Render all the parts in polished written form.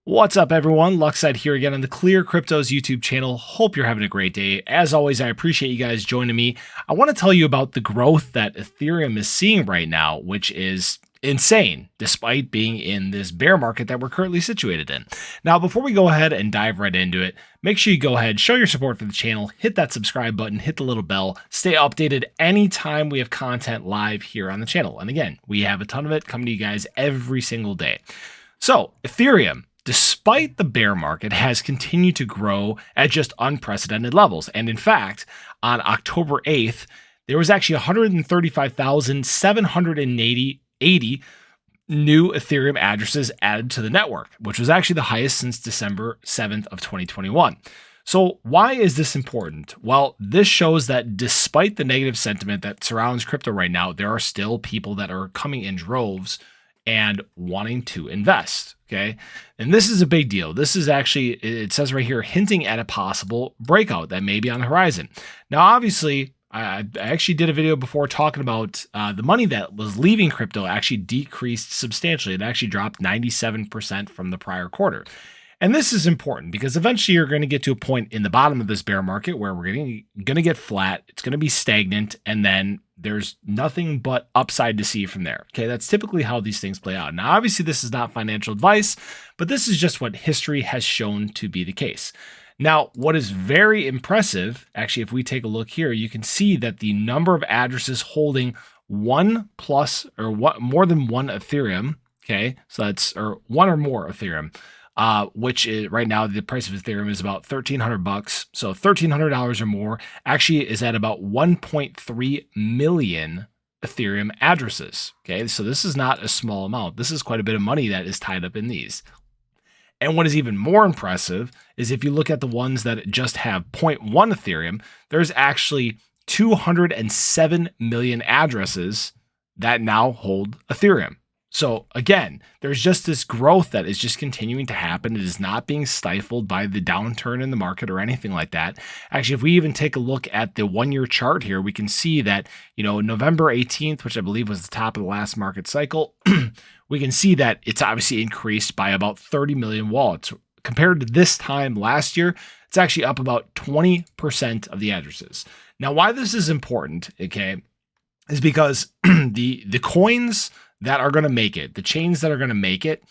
What's up, everyone? Luckside here again on the ClearCryptos YouTube channel. Hope you're having a great day. As always, I appreciate you guys joining me. I want to tell you about the growth that Ethereum is seeing right now, which is insane, despite being in this bear market that we're currently situated in. Now, before we go ahead and dive right into it, make sure you go ahead, show your support for the channel, hit that subscribe button, hit the little bell, stay updated anytime we have content live here on the channel. And again, we have a ton of it coming to you guys every single day. So, Ethereum, despite the bear market, has continued to grow at just unprecedented levels. And in fact, on October 8th, there was actually 135,780 new Ethereum addresses added to the network, which was actually the highest since December 7th of 2021. So why is this important? Well, this shows that despite the negative sentiment that surrounds crypto right now, there are still people that are coming in droves and wanting to invest. Okay. And this is a big deal. This is actually, it says right here, hinting at a possible breakout that may be on the horizon. Now, obviously, I actually did a video before talking about the money that was leaving crypto actually decreased substantially. It actually dropped 97% from the prior quarter. And this is important because eventually you're going to get to a point in the bottom of this bear market where we're going to get flat. It's going to be stagnant, and then there's nothing but upside to see from there. Okay, that's typically how these things play out. Now, obviously, this is not financial advice, but this is just what history has shown to be the case. Now, what is very impressive, actually, if we take a look here, you can see that the number of addresses holding more than one Ethereum, okay, so that's, or one or more Ethereum, which is right now the price of Ethereum is about $1,300. So $1,300 or more actually is at about 1.3 million Ethereum addresses. Okay, so this is not a small amount. This is quite a bit of money that is tied up in these. And what is even more impressive is if you look at the ones that just have 0.1 Ethereum, there's actually 207 million addresses that now hold Ethereum. So again, there's just this growth that is just continuing to happen. It is not being stifled by the downturn in the market or anything like that. Actually, if we even take a look at the one-year chart here, we can see that, November 18th, which I believe was the top of the last market cycle, we can see that it's obviously increased by about 30 million wallets. Compared to this time last year, it's actually up about 20% of the addresses. Now, why this is important, okay, is because the coins that are going to make it, the chains that are going to make it,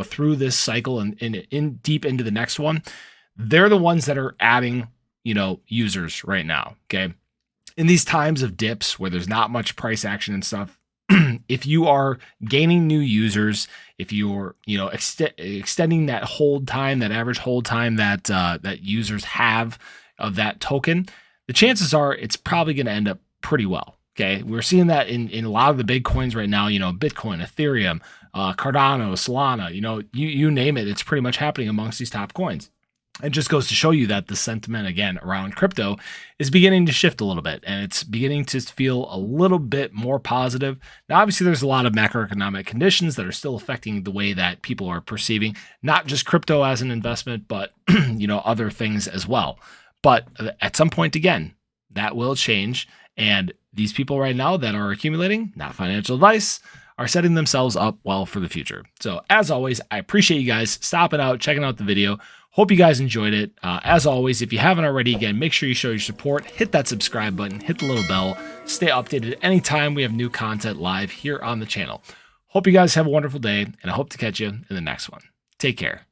through this cycle and in deep into the next one, they're the ones that are adding, users right now. Okay. In these times of dips where there's not much price action and stuff, if you are gaining new users, if you're, extending that hold time, that average hold time that users have of that token, the chances are it's probably going to end up pretty well. Okay, we're seeing that in a lot of the big coins right now, Bitcoin, Ethereum, Cardano, Solana, you name it, it's pretty much happening amongst these top coins. It just goes to show you that the sentiment, again, around crypto is beginning to shift a little bit, and it's beginning to feel a little bit more positive. Now, obviously, there's a lot of macroeconomic conditions that are still affecting the way that people are perceiving, not just crypto as an investment, but, other things as well. But at some point, again, that will change, and these people right now that are accumulating, not financial advice, are setting themselves up well for the future. So as always, I appreciate you guys stopping out, checking out the video. Hope you guys enjoyed it. As always, if you haven't already, again, make sure you show your support, hit that subscribe button, hit the little bell, stay updated anytime we have new content live here on the channel. Hope you guys have a wonderful day, and I hope to catch you in the next one. Take care.